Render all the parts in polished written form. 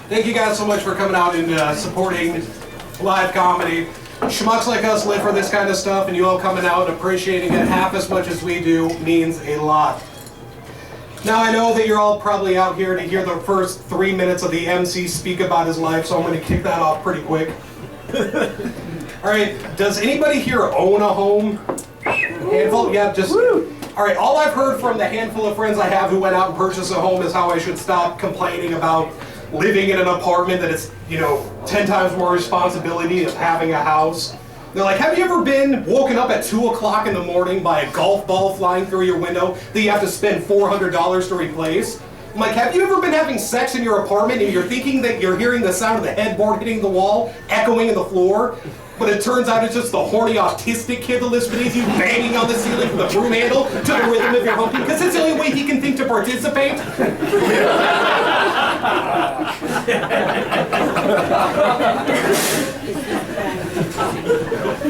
Thank you guys so much for coming out and supporting live comedy. Schmucks like us live for this kind of stuff, and you all coming out and appreciating it half as much as we do means a lot. Now I know that you're all probably out here to hear the first 3 minutes of the MC speak about his life, so I'm going to kick that off pretty quick. Alright, does anybody here own a home? Handful? Yeah, just... Alright, all I've heard from the handful of friends I have who went out and purchased a home is how I should stop complaining about living in an apartment, that it's, 10 times more responsibility of having a house. They're like, have you ever been woken up at 2 o'clock in the morning by a golf ball flying through your window that you have to spend $400 to replace? I'm like, have you ever been having sex in your apartment and you're thinking that you're hearing the sound of the headboard hitting the wall, echoing in the floor? But it turns out it's just the horny autistic kid that lives beneath you banging on the ceiling with a broom handle to the rhythm of your home, because it's the only way he can think to participate.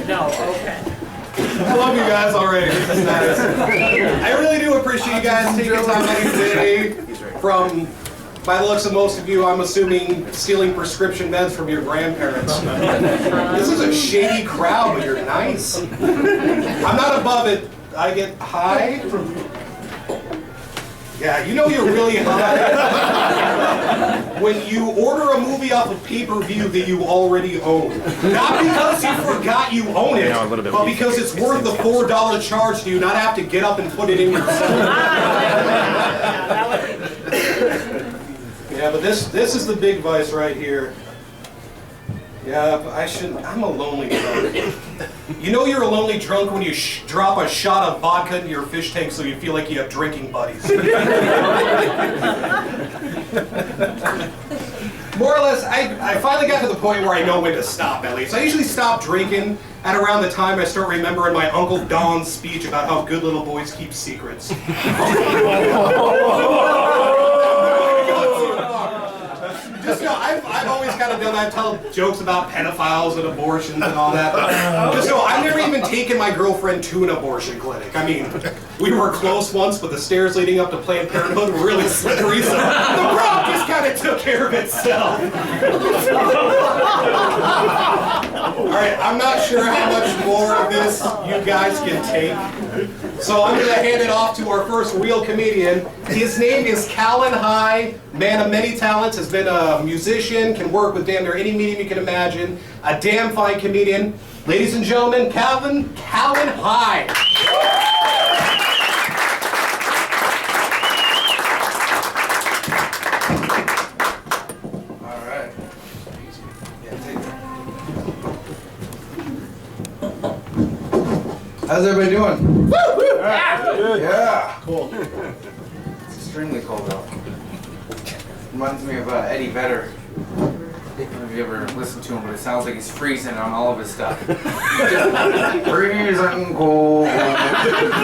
No, okay. I love you guys already. This is nice. I really do appreciate you guys taking time out of your day from, by the looks of most of you, I'm assuming stealing prescription meds from your grandparents. This is a shady crowd, but you're nice. I'm not above it. I get high. Yeah, you're really high when you order a movie off of pay-per-view that you already own. Not because you forgot you own it, but because it's worth the $4 charge to you not have to get up and put it in yourself. Yeah, but this is the big vice right here. Yeah, I'm a lonely drunk. You're a lonely drunk when you drop a shot of vodka into your fish tank so you feel like you have drinking buddies. More or less, I finally got to the point where I know when to stop, at least. I usually stop drinking at around the time I start remembering my Uncle Don's speech about how good little boys keep secrets. I've always kind of done that. I tell jokes about pedophiles and abortions and all that. Just know, I've never even taken my girlfriend to an abortion clinic. I mean, we were close once, but the stairs leading up to Planned Parenthood were really slippery, so the rock just kind of took care of itself. Alright, I'm not sure how much more of this you guys can take. So I'm going to hand it off to our first real comedian. His name is Callan Heigh, man of many talents, has been a musician, can work with damn near any medium you can imagine, a damn fine comedian. Ladies and gentlemen, Callan High. All right. How's everybody doing? Yeah. Cool. It's extremely cold though. Reminds me of Eddie Vedder. I don't know if you ever listened to him, but it sounds like he's freezing on all of his stuff. Freezing cold.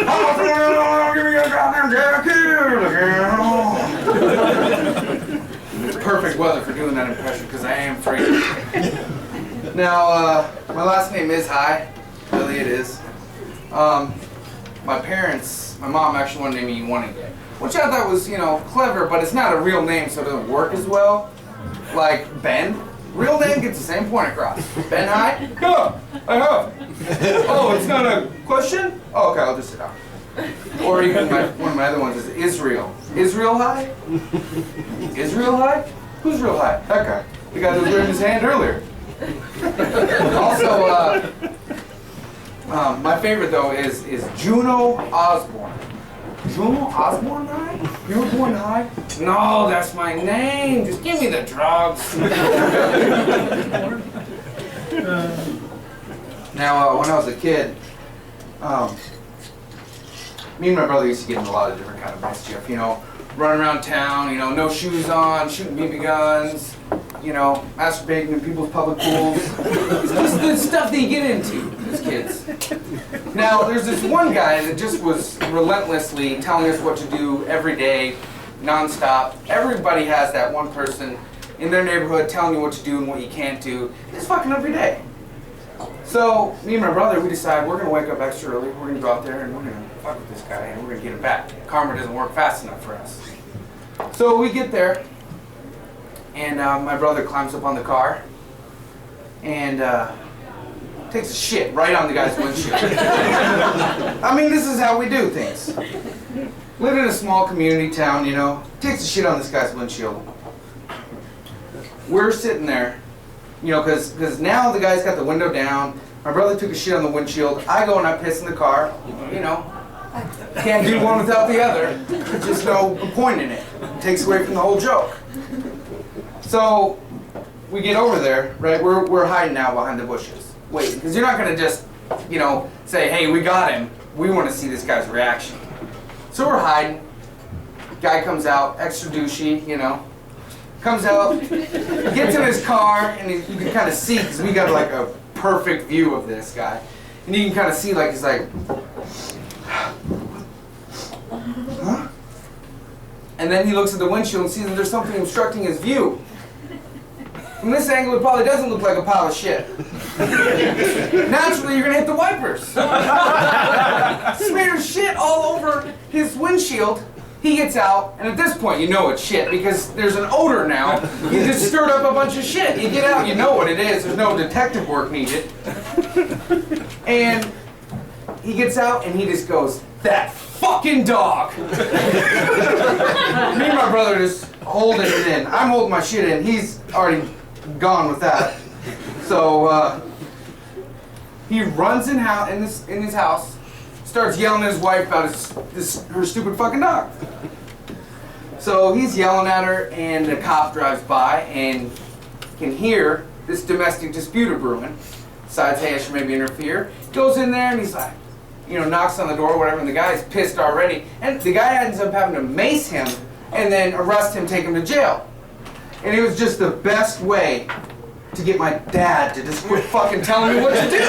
Oh, give me a goddamn jacket. Perfect weather for doing that impression because I am freezing. Now, my last name is High. Really, it is. My mom actually wanted to name me One Again, which I thought was, clever, but it's not a real name, so it doesn't work as well. Like Ben, real name gets the same point across. Ben High? Yeah, I have. Oh, it's not a question? Oh, okay, I'll just sit down. Or even one of my other ones is Israel. Israel High? Israel High? Who's Real High? That guy. The guy that was waving his hand earlier. Also, my favorite though is Juno Osborne. Juno Osborne High? You were born high? No, that's my name. Just give me the drugs. Now, when I was a kid, me and my brother used to get in a lot of different kind of mischief. Running around town, no shoes on, shooting BB guns, masturbating in people's public pools. It's just the stuff that you get into as kids. Now, there's this one guy that just was relentlessly telling us what to do every day, nonstop. Everybody has that one person in their neighborhood telling you what to do and what you can't do. It's fucking every day. So, me and my brother, we decided we're going to wake up extra early, we're going to go out there and we're going to fuck with this guy and we're going to get him back. Karma doesn't work fast enough for us. So we get there, and my brother climbs up on the car and takes a shit right on the guy's windshield. I mean, this is how we do things. Live in a small community town, you know, takes a shit on this guy's windshield. We're sitting there, you know, because now the guy's got the window down. My brother took a shit on the windshield. I go and I piss in the car, you know. Can't do one without the other. There's just no point in it. It takes away from the whole joke. So we get over there, right? We're hiding now behind the bushes, waiting, because you're not gonna just, you know, say, "Hey, we got him." We want to see this guy's reaction. So we're hiding. Guy comes out, extra douchey, you know. Comes out, gets in his car, and you can kind of see, because we got like a perfect view of this guy, and you can kind of see, like, he's like, huh? And then he looks at the windshield and sees that there's something obstructing his view. From this angle, it probably doesn't look like a pile of shit. Naturally, you're gonna hit the wipers. Smears shit all over his windshield. He gets out, and at this point, you know it's shit because there's an odor now. You just stirred up a bunch of shit. You get out, you know what it is. There's no detective work needed. And he gets out, and he just goes, "That fucking dog!" Me and my brother just holding it in. I'm holding my shit in. He's already gone with that. So he runs in his house, starts yelling at his wife about her stupid fucking dog. So he's yelling at her, and the cop drives by and can hear this domestic dispute brewing. Decides, hey, I should maybe interfere. Goes in there and he's like, you know, knocks on the door or whatever, and the guy's pissed already. And the guy ends up having to mace him and then arrest him, take him to jail. And it was just the best way to get my dad to just quit fucking telling me what to do.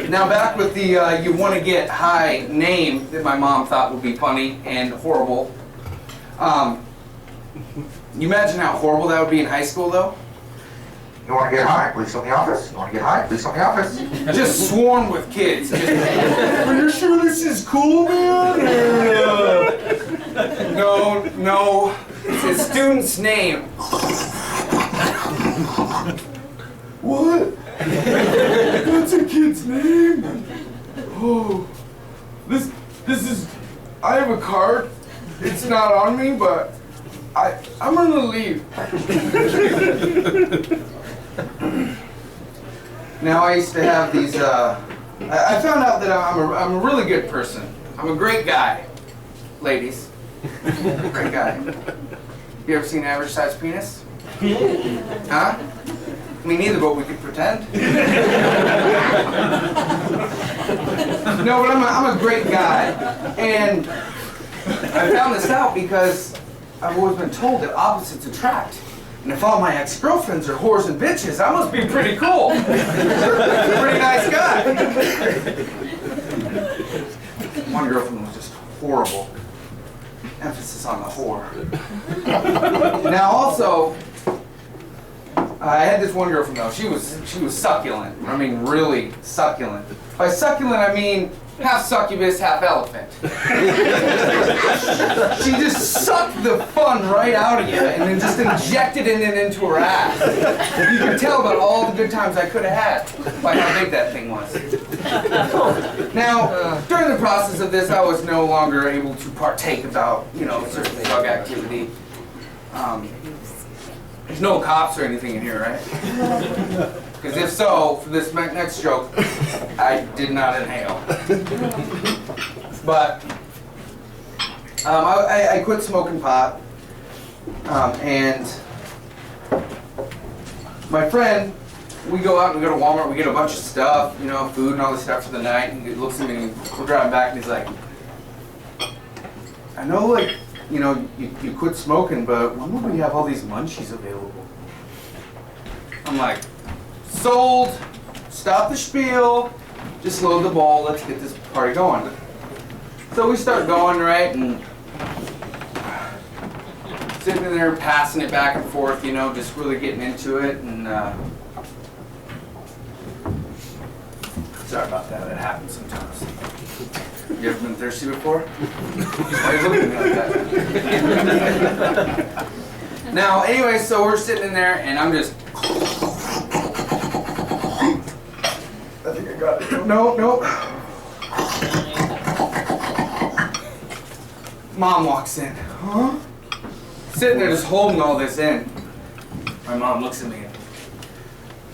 Now back with the you want to get high name that my mom thought would be funny and horrible. You imagine how horrible that would be in high school, though? You want to get high? Police on the office. You want to get high? Police on the office. Just swarmed with kids. Are you sure this is cool, man? No. It's his student's name. What? That's a kid's name? Oh. This is... I have a card. It's not on me, but I'm gonna leave. Now I used to have these, I found out that I'm a really good person. I'm a great guy, ladies. Great guy. You ever seen Average Sized Penis? Huh? Me neither, but we could pretend. No, but I'm a great guy. And I found this out because I've always been told that opposites attract. And if all my ex-girlfriends are whores and bitches, I must be pretty cool. Pretty nice guy. One girlfriend was just horrible. Emphasis on the whore. Now also, I had this one girlfriend though. She was succulent. I mean, really succulent. By succulent, I mean half succubus, half elephant. She just sucked the fun right out of you and then just injected it into her ass. You could tell about all the good times I could have had by how big that thing was. Now, during the process of this, I was no longer able to partake about, you know, certain drug activity. There's no cops or anything in here, right? Because if so, for this next joke, I did not inhale. But I quit smoking pot, and my friend, we go out and we go to Walmart, we get a bunch of stuff, you know, food and all this stuff for the night, and he looks at me and we're driving back and he's like, I know, like, you know, you quit smoking, but when will we have all these munchies available? I'm like, sold, stop the spiel, just load the ball, let's get this party going. So we start going, right, and sitting there passing it back and forth, you know, just really getting into it, and Sorry about that. It happens sometimes. You ever been thirsty before? Why are you looking at me like that? Now, anyway, so we're sitting in there, and I'm just. I think I got it. No. Mom walks in. Huh? Sitting there just holding all this in. My mom looks at me.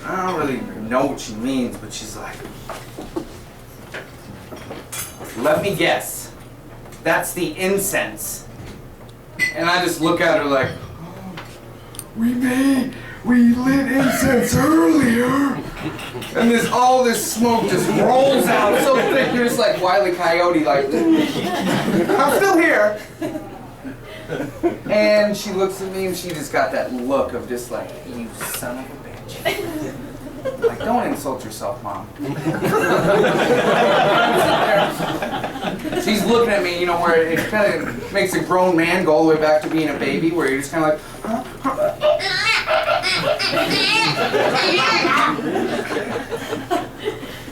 And I don't really know what she means, but she's like, let me guess. That's the incense. And I just look at her like, we lit incense earlier. And all this smoke just rolls out so thick, you're just like Wile E. Coyote, like, I'm still here. And she looks at me and she just got that look of just like, you son of a bitch. Like, don't insult yourself, Mom. She's looking at me, you know, where it kind of makes a grown man go all the way back to being a baby, where you're just kind of like, huh?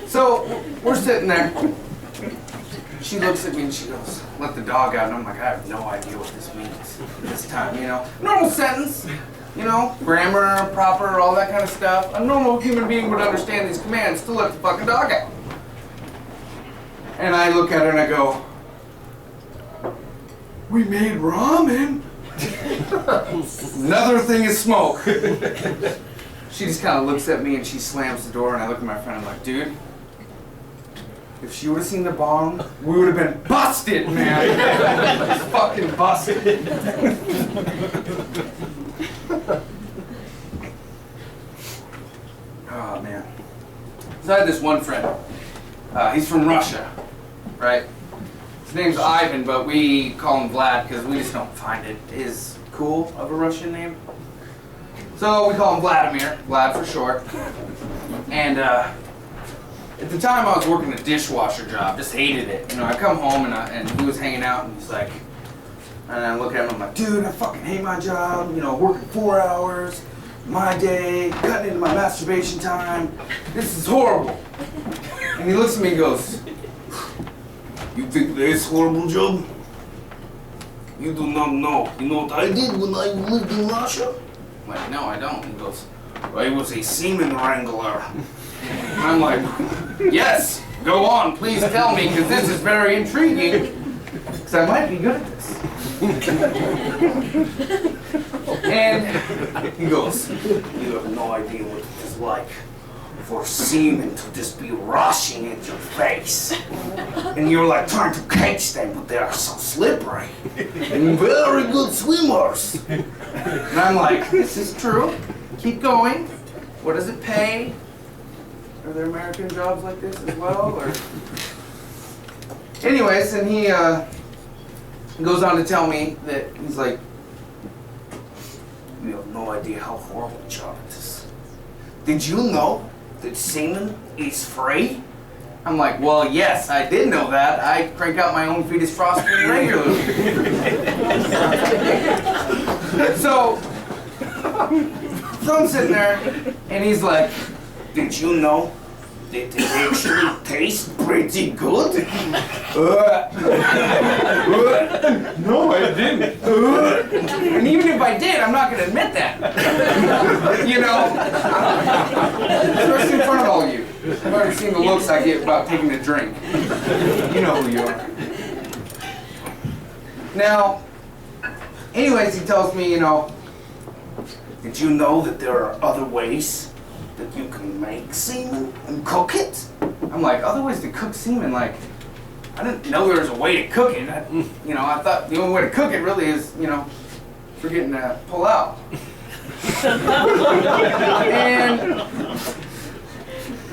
So, we're sitting there. She looks at me and she goes, let the dog out. And I'm like, I have no idea what this means this time, you know. Normal sentence. You know, grammar, proper, all that kind of stuff. A normal human being would understand these commands to let the fucking dog out. And I look at her and I go, we made ramen. Another thing is smoke. She just kind of looks at me and she slams the door and I look at my friend and I'm like, dude, if she would have seen the bomb, we would have been busted, man. Just fucking busted. Oh, man. So I had this one friend. He's from Russia, right? His name's Ivan, but we call him Vlad because we just don't find it is cool of a Russian name. So we call him Vladimir, Vlad for short. And at the time I was working a dishwasher job, just hated it. You know, I come home and he was hanging out and he's like, and I look at him, I'm like, dude, I fucking hate my job, you know, working 4 hours, my day, cutting into my masturbation time. This is horrible. And he looks at me and goes, you think that is horrible job? You do not know. You know what I did when I lived in Russia? I'm like, no, I don't. He goes, I was a semen wrangler. And I'm like, yes, go on, please tell me, because this is very intriguing, because I might be good at this. And he goes, you have no idea what it is like for semen to just be rushing at your face. And you're like trying to catch them, but they are so slippery. And very good swimmers. And I'm like, this is true. Keep going. What does it pay? Are there American jobs like this as well? Or anyways, and he goes on to tell me that he's like, you have no idea how horrible a job it is. Did you know that semen is free? I'm like, well, yes, I did know that. I crank out my own fetus frosting regularly. So I'm sitting there, and he's like, did you know that it actually tastes pretty good? No, I didn't. And even if I did, I'm not going to admit that. You know? Especially in front of all of you. I've already seen the looks I get about taking a drink. You know who you are. Now, anyways, he tells me, you know, did you know that there are other ways that you can make semen and cook it? I'm like, other ways to cook semen? Like, I didn't know there was a way to cook it. I thought the only way to cook it really is, you know, for getting to pull out. And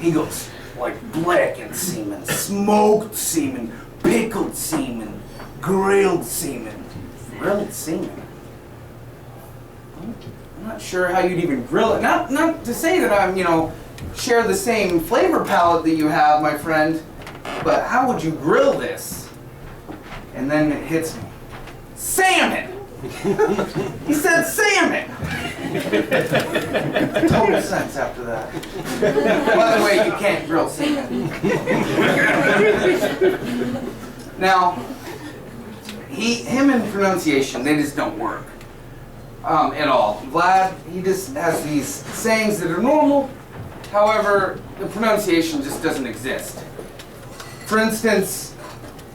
he goes, like blackened semen, smoked semen, pickled semen, grilled semen. Grilled semen? I'm not sure how you'd even grill it. Not to say that I'm, you know, share the same flavor palette that you have, my friend, but how would you grill this? And then it hits me. Salmon! He said salmon. Total sense after that. By the way, you can't grill salmon. Now, him and pronunciation, they just don't work at all. Vlad, he just has these sayings that are normal. However, the pronunciation just doesn't exist. For instance,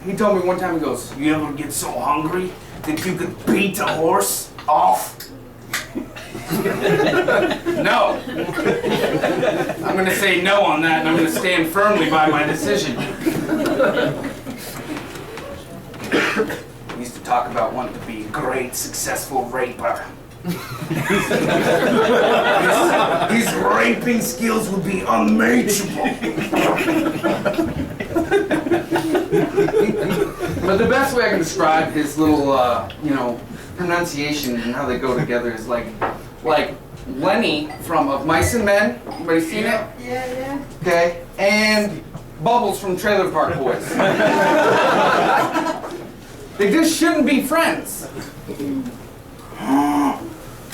he told me one time, he goes, "You ever get so hungry that you could beat a horse off?" No. I'm going to say no on that, and I'm going to stand firmly by my decision. He used to talk about wanting to be a great, successful raper. His raping skills would be unmatchable. But the best way I can describe his little, pronunciation and how they go together is like Lenny from Of Mice and Men. Anybody seen it? Yeah. Okay. And Bubbles from Trailer Park Boys. They just shouldn't be friends.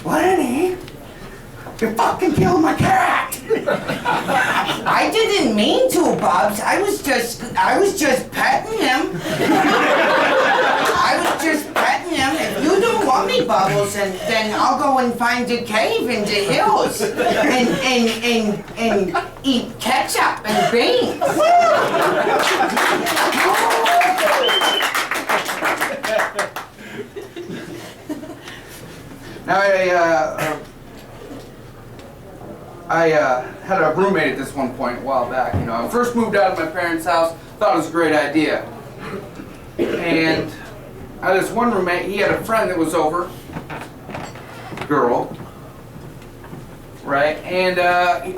Lenny, you fucking killed my cat. I didn't mean to, Bubs. I was just petting him. I was just petting him. If you don't want me, Bubbles, then I'll go and find a cave in the hills and eat ketchup and beans. Now I had a roommate at this one point a while back. I first moved out of my parents' house, thought it was a great idea. And I had this one roommate, he had a friend that was over, girl, right? And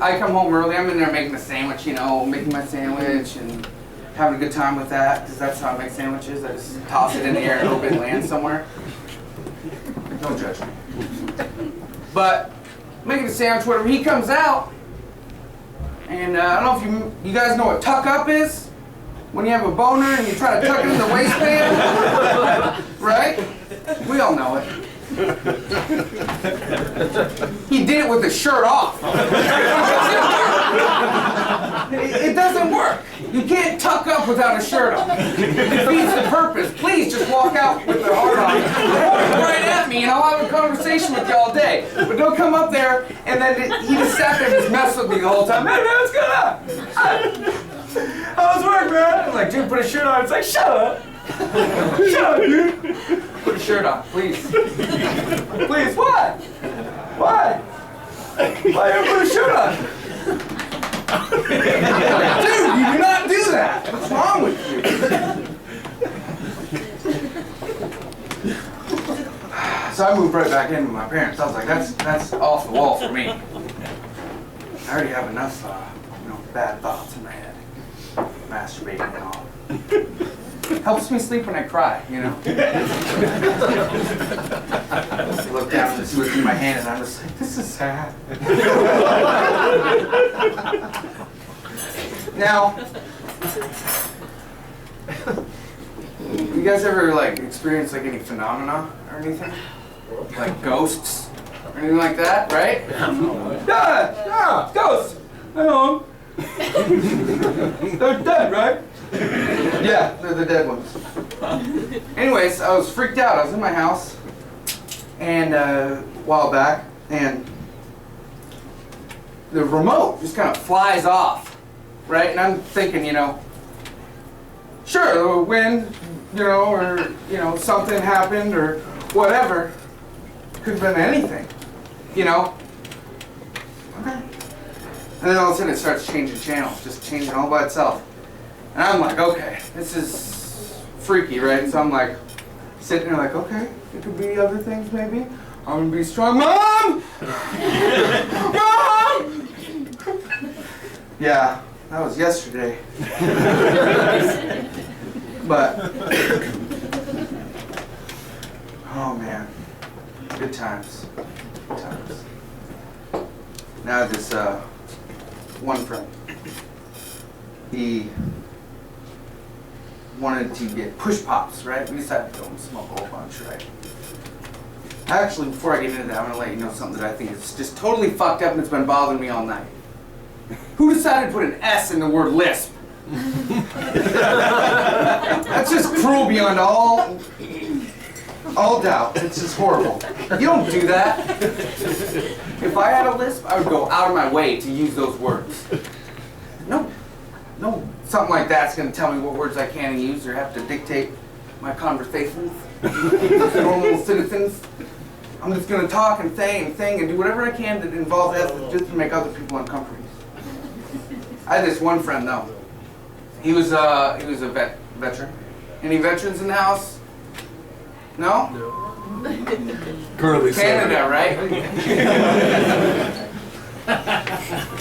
I come home early, I'm in there making a sandwich, making my sandwich and having a good time with that, because that's how I make sandwiches. I just toss it in the air and hope it lands somewhere. Don't judge me. But making a sandwich, whatever, he comes out, and I don't know if you guys know what tuck up is? When you have a boner and you try to tuck it in the waistband, right? We all know it. He did it with his shirt off. It doesn't work. You can't tuck up without a shirt on. It defeats the purpose. Please just walk out with the heart on. Point right at me and I'll have a conversation with you all day. But don't come up there and then he just sat there and just messed with me the whole time. "Hey man, what's going on? How's work, man?" I'm like, "Dude, put a shirt on." It's like, "Shut up. Shut up, dude. Put a shirt on, please." "Please, what? Why? Why you put a shirt on?" Dude, you do not do that. What's wrong with you? So I moved right back in with my parents. I was like, that's off the wall for me. I already have enough, bad thoughts in my head. Masturbating and all. Helps me sleep when I cry, I look down and see what's in my hand and I'm just like, this is sad. Now, you guys ever experience any phenomena or anything? Like ghosts or anything like that, right? Yeah, ghosts. I know them. They're dead, right? Yeah, they're the dead ones. Anyways, I was freaked out. I was in my house and a while back, and the remote just kind of flies off, right? And I'm thinking, sure, the wind, or something happened or whatever. Could have been anything, Okay. And then all of a sudden it starts changing channels, just changing all by itself. And I'm like, okay, this is freaky, right? So I'm like, sitting there like, okay, it could be other things maybe. I'm gonna be strong. Mom! Mom! Yeah, that was yesterday. But, oh man, good times, good times. Now this one friend, he wanted to get push pops, right? We decided to go and smoke a whole bunch, right? Actually, before I get into that, I'm gonna let you know something that I think is just totally fucked up and it's been bothering me all night. Who decided to put an S in the word lisp? That's just cruel beyond all doubt. It's just horrible. You don't do that. If I had a lisp, I would go out of my way to use those words. No, something like that's gonna tell me what words I can use or have to dictate my conversations with normal citizens. I'm just gonna talk and say and sing and do whatever I can that involves effort just to make other people uncomfortable. I had this one friend though. He was a veteran. Any veterans in the house? No? Currently Canada, right?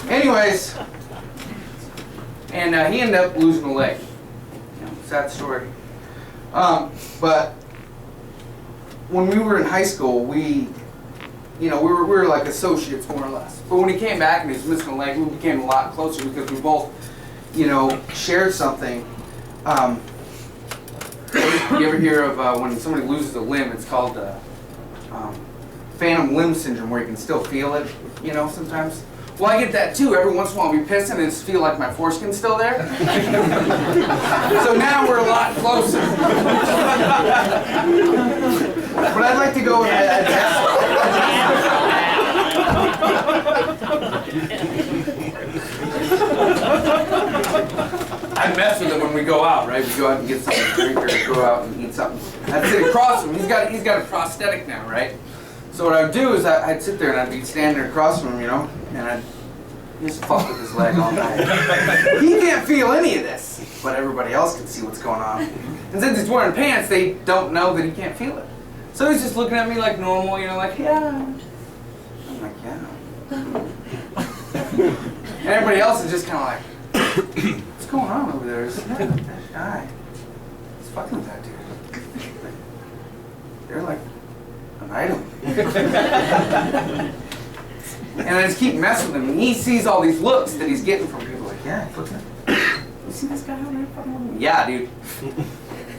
Anyways, and he ended up losing a leg. You know, sad story. But when we were in high school, we were like associates more or less. But when he came back and he was missing a leg, we became a lot closer because we both, shared something. You ever hear of when somebody loses a limb? It's called phantom limb syndrome, where you can still feel it, sometimes. Well, I get that too. Every once in a while I'll be pissing and just feel like my foreskin's still there. So now we're a lot closer. But I'd like to go with I mess with him when we go out, right? We go out and get something to drink or go out and eat something. I'd sit across from him. He's got a prosthetic now, right? So what I'd do is I'd sit there and I'd be standing across from him, and I'd just fuck with his leg all night. He can't feel any of this, but everybody else can see what's going on. And since he's wearing pants, they don't know that he can't feel it. So he's just looking at me like normal, like, yeah. I'm like, yeah. And everybody else is just kind of like, what's going on over there? That guy. He's fucking with that dude. They're like an item. And I just keep messing with him, and he sees all these looks that he's getting from people. Like, yeah, look at you see this guy over there fucking with me? Yeah, dude.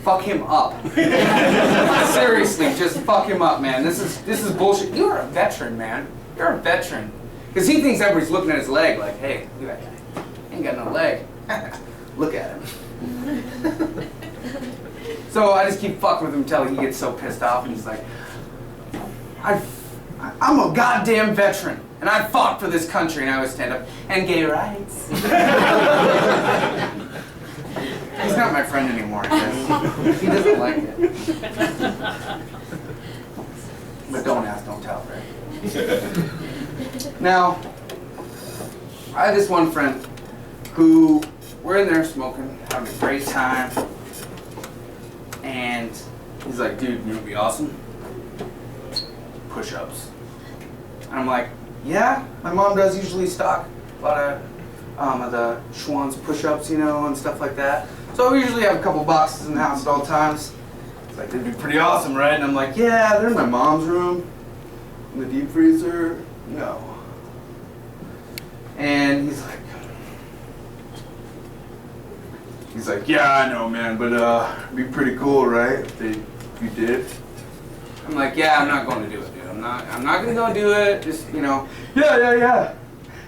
Fuck him up. Seriously, just fuck him up, man. This is bullshit. You're a veteran, man. You're a veteran. Because he thinks everybody's looking at his leg like, hey, look at that guy. He ain't got no leg. Look at him. So I just keep fucking with him until he gets so pissed off, and he's like, I'm a goddamn veteran, and I fought for this country, and I always stand up, and gay rights. He's not my friend anymore, I guess. He doesn't like it. But don't ask, don't tell, right? Now, I had this one friend who, we're in there smoking, having a great time, and he's like, dude, you know what'd be awesome? Push-ups. And I'm like, yeah, my mom does usually stock a lot of the Schwann's push-ups, and stuff like that. So we usually have a couple boxes in the house at all times. It's like, they'd be pretty awesome, right? And I'm like, yeah, they're in my mom's room. In the deep freezer, no. And he's like, yeah, I know, man, but it'd be pretty cool, right? If you did. I'm like, yeah, I'm not going to do it, dude. I'm not gonna go do it. Just, yeah.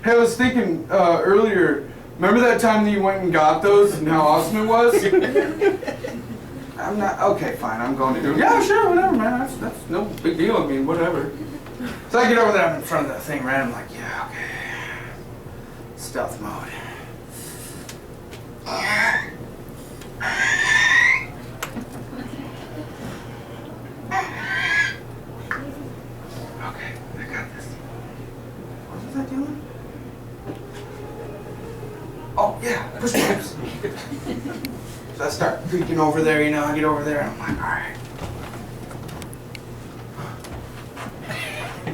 Hey, I was thinking earlier. Remember that time that you went and got those and how awesome it was? I'm not. Okay, fine. I'm going to do it. Yeah, sure, whatever, man. That's no big deal. I mean, whatever. So I get over there. I'm in front of that thing, right? I'm like, yeah, okay. Stealth mode. Okay, I got this. What was I doing? Oh, yeah, push-ups. So I start creeping over there, I get over there, and I'm like, all right.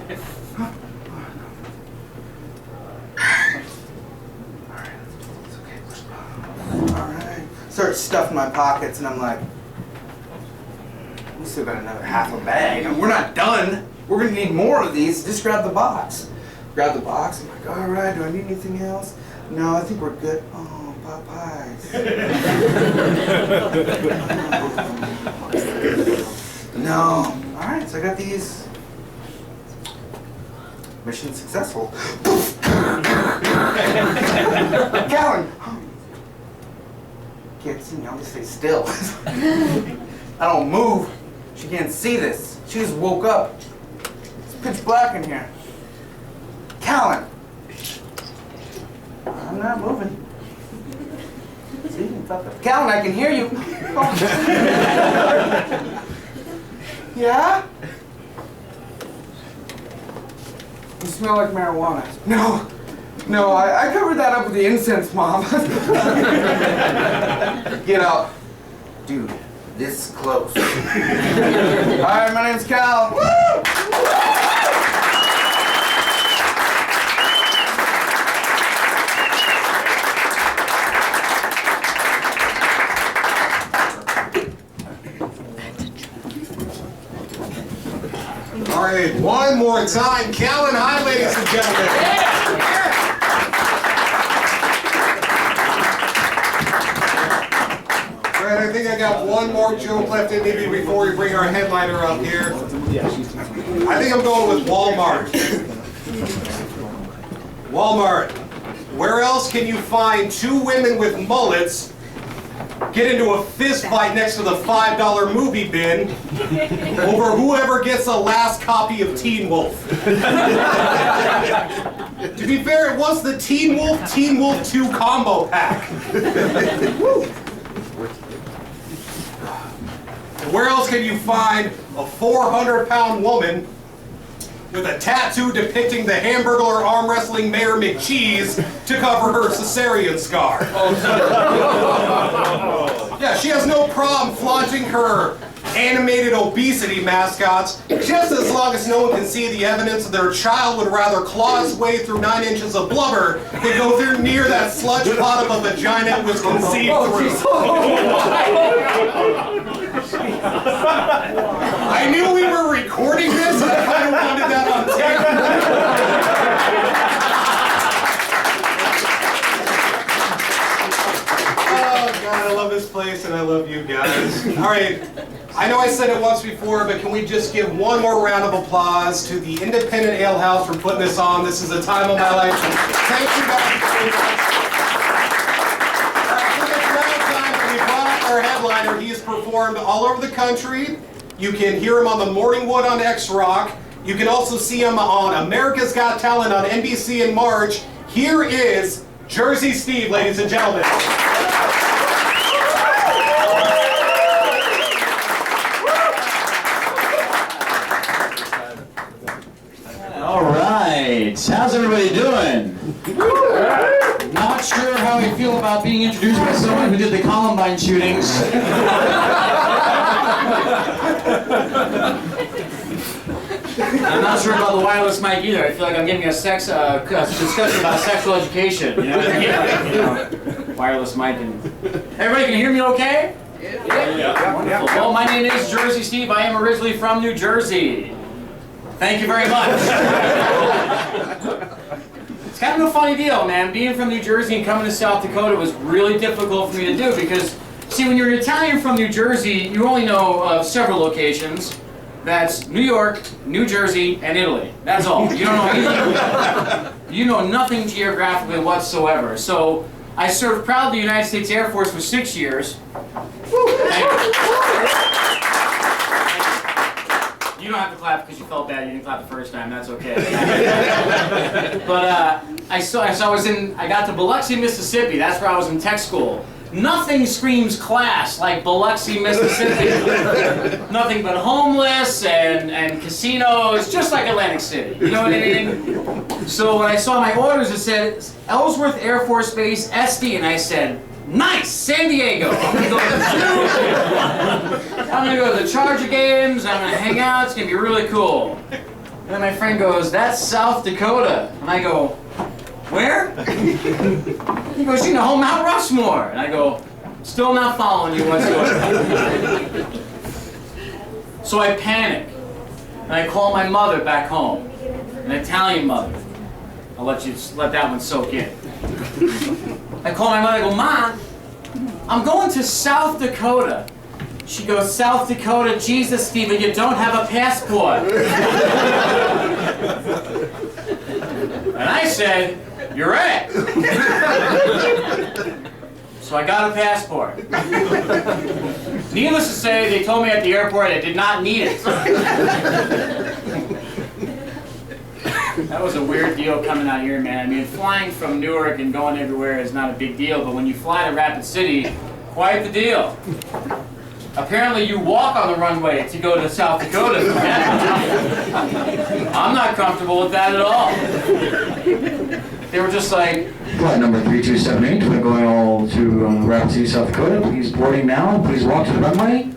It's okay, all right. Start stuffing my pockets, and I'm like, we still got another half a bag. And we're not done. We're gonna need more of these. Just grab the box. Grab the box. I'm like, all right, do I need anything else? No, I think we're good. Oh, Popeyes. No. All right, so I got these mission successful. Callan! Can't see me, I'll just stay still. I don't move. She can't see this. She just woke up. It's pitch black in here. Callan! I'm not moving. See? Callan, I can hear you. Oh. Yeah? You smell like marijuana. No, I covered that up with the incense, Mom. Get out. Dude, this close. Alright, my name's Cal. Woo! All right, one more time. Callan High, ladies and gentlemen. All right, I think I got one more joke left in me before we bring our headliner up here. I think I'm going with Walmart. Walmart. Where else can you find two women with mullets get into a fist fight next to the $5 movie bin over whoever gets the last copy of Teen Wolf? To be fair, it was the Teen Wolf 2 combo pack. And where else can you find a 400-pound woman with a tattoo depicting the Hamburglar arm wrestling Mayor McCheese to cover her cesarean scar? Yeah, she has no problem flaunting her animated obesity mascots, just as long as no one can see the evidence that their child would rather claw his way through 9 inches of blubber than go through near that sludge pot of a vagina it was conceived through. I knew we were recording this, and I kind of wanted that on tape. Oh, God, I love this place, and I love you guys. All right, I know I said it once before, but can we just give one more round of applause to the Independent Ale House for putting this on? This is a time of my life. Thank you guys very much. Our headliner, he has performed all over the country. You can hear him on the Morning Wood on X-Rock. You can also see him on America's Got Talent on NBC in March. Here is Jersey Steve, ladies and gentlemen. All right, how's everybody doing? Not sure how I feel about being introduced by someone who did the Columbine shootings. I'm not sure about the wireless mic either. I feel like I'm giving a discussion about sexual education. You know what I mean? You know, wireless mic and everybody can hear me okay? Yeah. Wonderful. Well, my name is Jersey Steve. I am originally from New Jersey. Thank you very much. It's kind of a funny deal, man. Being from New Jersey and coming to South Dakota was really difficult for me to do because, see, when you're an Italian from New Jersey, you only know of several locations. That's New York, New Jersey, and Italy. That's all. You don't know anything. You know nothing geographically whatsoever. So I served proudly the United States Air Force for 6 years. You don't have to clap because you felt bad. You didn't clap the first time. That's okay. But I got to Biloxi, Mississippi. That's where I was in tech school. Nothing screams class like Biloxi, Mississippi. Nothing but homeless and casinos, just like Atlantic City. You know what I mean? So when I saw my orders, it said Ellsworth Air Force Base, SD, and I said, nice, San Diego. I'm gonna go to the zoo. I'm gonna go to the Charger games. I'm gonna hang out. It's gonna be really cool. And then my friend goes, that's South Dakota. And I go, where? He goes, you know, Mount Rushmore. And I go, still not following you whatsoever. So I panic. And I call my mother back home. An Italian mother. I'll let that one soak in. I call my mother, I go, Mom, I'm going to South Dakota. She goes, South Dakota, Jesus, Stephen, you don't have a passport. And I said, you're right. So I got a passport. Needless to say, they told me at the airport I did not need it. That was a weird deal coming out here, man. I mean, flying from Newark and going everywhere is not a big deal, but when you fly to Rapid City, quite the deal. Apparently you walk on the runway to go to South Dakota. I'm not comfortable with that at all. They were just like... Flight number 3278, we're going all to Rapid City, South Dakota. Please boarding now. Please walk to the runway.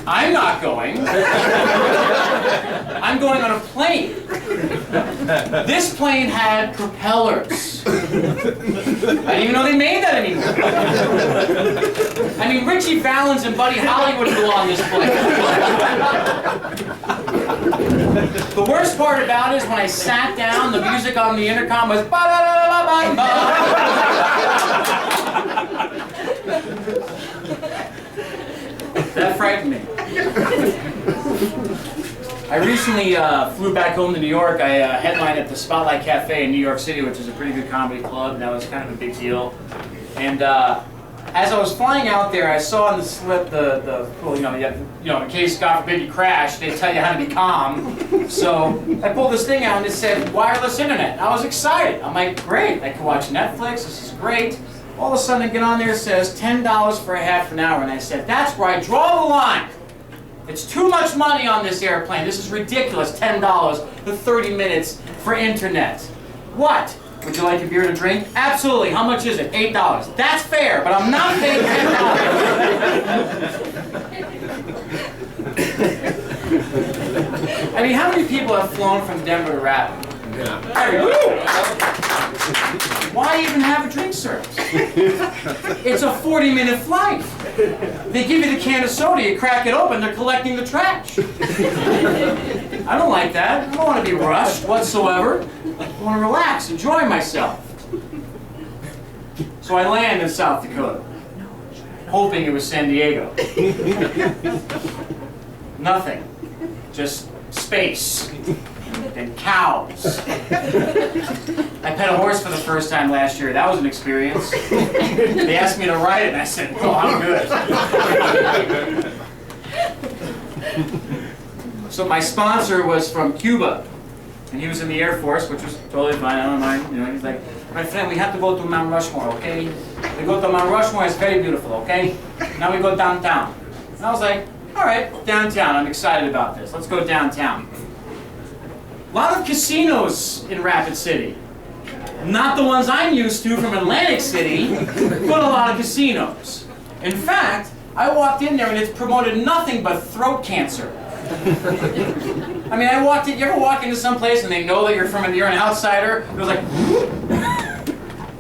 I'm not going. I'm going on a plane. This plane had propellers. I didn't even know they made that anymore. I mean, Richie Valens and Buddy Holly would go on this plane. The worst part about it is when I sat down, the music on the intercom was ba-da-da-da-ba-ba. That frightened me. I recently flew back home to New York. I headlined at the Spotlight Cafe in New York City, which is a pretty good comedy club, and that was kind of a big deal. And as I was flying out there, I saw on the slip well, in case God forbid you crash, they tell you how to be calm. So I pulled this thing out and it said wireless internet. And I was excited. I'm like, great, I can watch Netflix. This is great. All of a sudden I get on there, it says $10 for a half an hour, and I said, that's where I draw the line. It's too much money on this airplane. This is ridiculous, $10 for 30 minutes for internet. What? Would you like a beer and a drink? Absolutely. How much is it? $8. That's fair, but I'm not paying $10. I mean, how many people have flown from Denver to Rapid? Why even have a drink service? It's a 40-minute flight. They give you the can of soda, you crack it open, they're collecting the trash. I don't like that. I don't want to be rushed whatsoever. I want to relax, enjoy myself. So I land in South Dakota, hoping it was San Diego. Nothing. Just space. And cows. I pet a horse for the first time last year. That was an experience. They asked me to ride it, and I said, "Oh, I'm good." So my sponsor was from Cuba, and he was in the Air Force, which was totally fine. I don't mind. You know, he's like, "My friend, we have to go to Mount Rushmore, okay? We go to Mount Rushmore. It's very beautiful, okay? Now we go downtown." And I was like, "All right, downtown. I'm excited about this. Let's go downtown." A lot of casinos in Rapid City. Not the ones I'm used to from Atlantic City, but a lot of casinos. In fact, I walked in there and it's promoted nothing but throat cancer. I mean, I walked in, you ever walk into some place and they know that you're an outsider? It was like,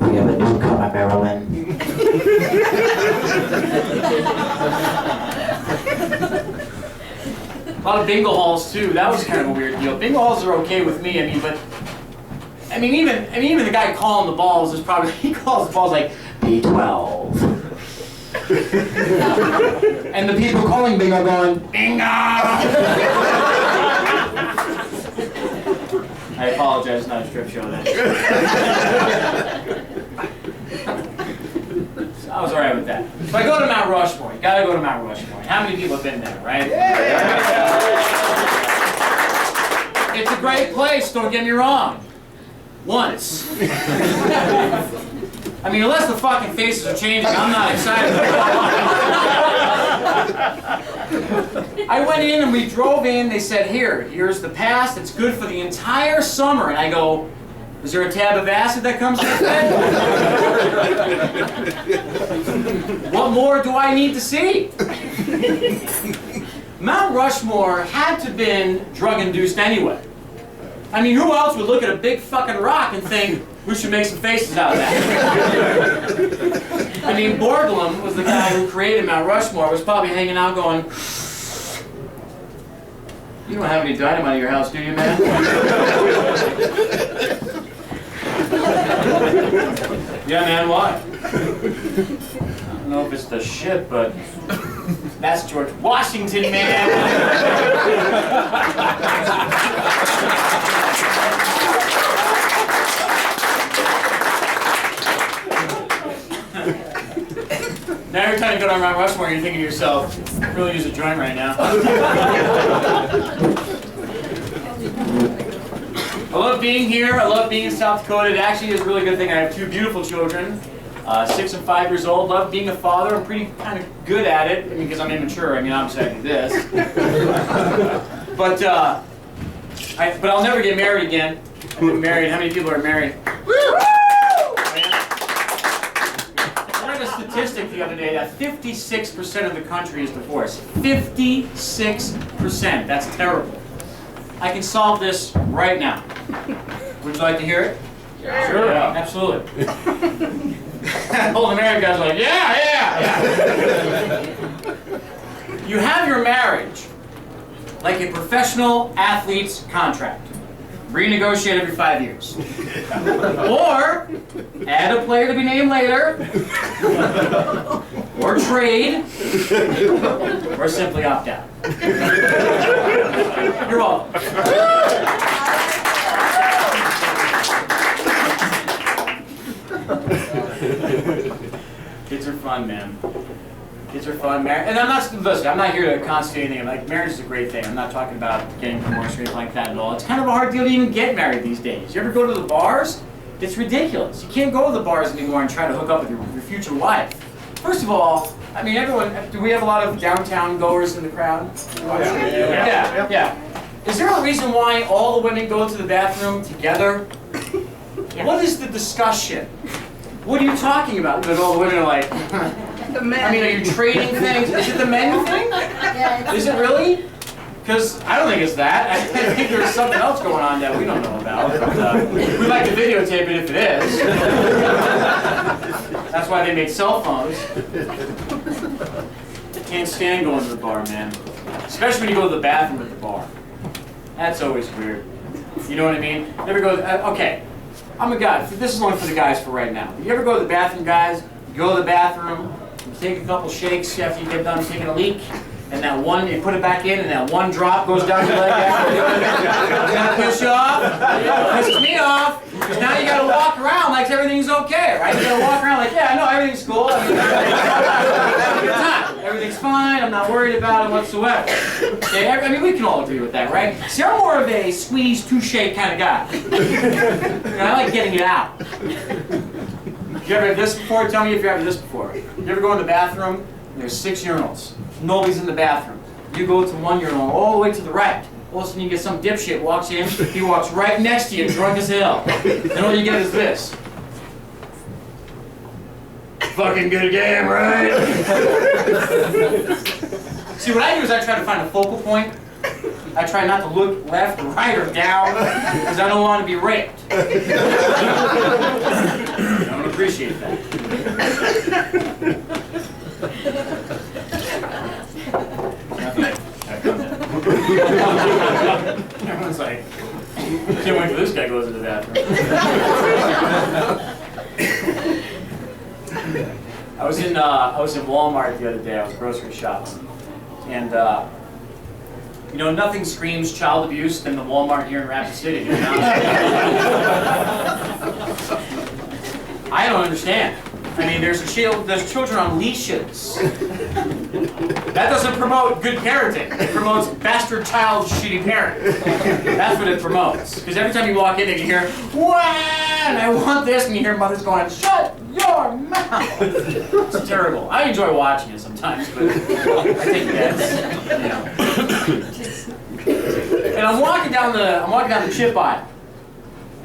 We have a newcomer, Marilyn. a lot of bingo halls too. That was kind of a weird deal. Bingo halls are okay with me. Even the guy calling the balls is probably he calls the balls like B12, and the people calling bingo going bingo. I apologize, not a strip show then. So I was alright with that. If I go to Mount Rushmore, you gotta go to Mount Rushmore. How many people have been there, right? It's a great place, don't get me wrong. Once. I mean, unless the fucking faces are changing, I'm not excited. I went in and we drove in, they said, here's the pass, it's good for the entire summer. And I go, is there a tab of acid that comes with it? What more do I need to see? Mount Rushmore had to have been drug-induced anyway. I mean, who else would look at a big fucking rock and think, we should make some faces out of that? I mean, Borglum was the guy who created Mount Rushmore, was probably hanging out going, you don't have any dynamite in your house, do you, man? Yeah, man, why? I don't know if it's the shit, but That's George Washington, man. Now every time you go down Mount Rushmore, you're thinking to yourself, really use a joint right now. I love being here. I love being in South Dakota. It actually is a really good thing. I have two beautiful children, 6 and 5 years old. Love being a father. I'm pretty kind of good at it. I mean, because I'm immature. I mean, obviously I do this. But I'll never get married again. I've been married. How many people are married? I read a statistic the other day that 56% of the country is divorced. 56%. That's terrible. I can solve this right now. Would you like to hear it? Sure. Yeah, absolutely. All the married guys are like, yeah. You have your marriage like a professional athlete's contract. Renegotiate every 5 years. Or add a player to be named later. Or trade. Or simply opt out. You're welcome. Kids are fun, man. Kids are fun. And I'm not, listen, I'm not here to constitute anything. Like, marriage is a great thing. I'm not talking about getting divorced or anything like that at all. It's kind of a hard deal to even get married these days. You ever go to the bars? It's ridiculous. You can't go to the bars anymore and try to hook up with your future wife. First of all, I mean, everyone, do we have a lot of downtown goers in the crowd? Yeah. Is there a reason why all the women go to the bathroom together? Yeah. What is the discussion? What are you talking about? That all the women are like, The men. I mean, are you trading things? Is it the men thing? Yeah, Is it really? Because I don't think it's that. I think there's something else going on that we don't know about. But, we'd like to videotape it if it is. That's why they made cell phones. Can't stand going to the bar, man. Especially when you go to the bathroom at the bar. That's always weird. You know what I mean? You ever go, okay, I'm a guy. This is only for the guys for right now. You ever go to the bathroom, guys? You go to the bathroom, you take a couple shakes after you get done taking a leak, and that one, you put it back in, and that one drop goes down your leg after you do it. Does that piss you off? It pisses me off. Because now you got to walk around like everything's okay, right? You got to walk around like, yeah, I know everything's cool. I mean, having a good time. Everything's fine. I'm not worried about it whatsoever. Okay, I mean, we can all agree with that, right? See, I'm more of a squeeze, two-shake kind of guy. I like getting it out. You ever had this before? Tell me if you ever had this before. You ever go in the bathroom, and there's 6 urinals. Nobody's in the bathroom. You go to one urinal all the way to the right. All of a sudden you get some dipshit walks in, he walks right next to you, drunk as hell. And all you get is this. Fucking good game, right? See, what I do is I try to find a focal point. I try not to look left or right or down, because I don't want to be raped. I don't appreciate that. Everyone's like, can't wait till this guy goes to the bathroom. I was in Walmart the other day. I was grocery shopping, and you know, nothing screams child abuse than the Walmart here in Rapid City. You know? I don't understand. I mean, there's children on leashes. That doesn't promote good parenting. It promotes bastard child shitty parent. That's what it promotes. Because every time you walk in and you hear, "Wah, and I want this," and you hear mothers going, "Shut your mouth." It's terrible. I enjoy watching it sometimes, but I take bets. You know. And I'm walking down the chip aisle,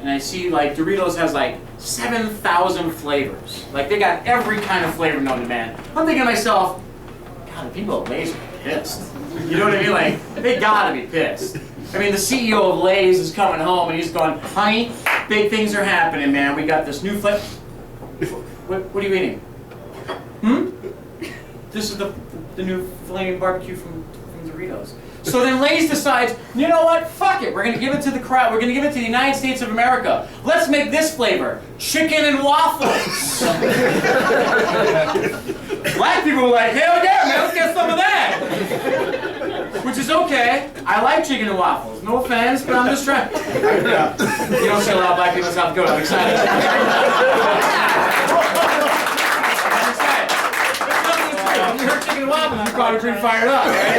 and I see like Doritos has like 7,000 flavors. Like they got every kind of flavor known to man. I'm thinking to myself, God, the people at Lay's are pissed. You know what I mean? Like, they gotta be pissed. I mean, the CEO of Lay's is coming home and he's going, "Honey, big things are happening, man. We got this new flavor." What are you eating? This is the new flaming barbecue from Doritos. So then Lay's decides, you know what? Fuck it. We're going to give it to the crowd. We're going to give it to the United States of America. Let's make this flavor. Chicken and waffles. Black people were like, hell yeah, man, let's get some of that. Which is okay. I like chicken and waffles. No offense, but I'm just trying. You don't see a lot of black people in South Dakota. I'm excited. When you heard chicken and waffles, you're probably pretty fired up, right?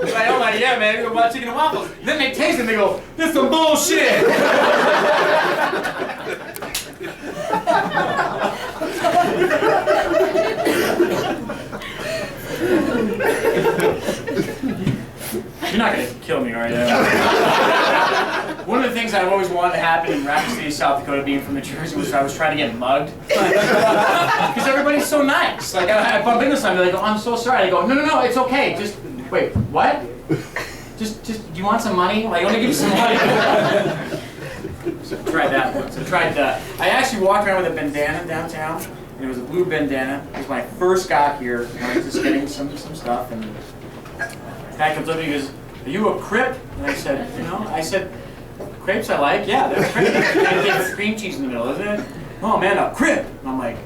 Like, I'm like, yeah, man, we go buy chicken and waffles. Then they taste it and they go, this is some bullshit. You're not gonna kill me, are you? One of the things I've always wanted to happen in Rapid City, South Dakota, being from New Jersey, was I was trying to get mugged. Because everybody's so nice. Like, I bump into somebody, they go, I'm so sorry. I go, no, it's okay. Just, wait, what? Just, do you want some money? Like, let me give you some money. So I tried that once. I actually walked around with a bandana downtown, and it was a blue bandana. It was when I first got here, and I was just getting some stuff, and the guy comes up and he goes, are you a Crip? And I said, crepes I like, yeah, they're crepes. And they have cream cheese in the middle, isn't it? Oh man, a Crip! And I'm like,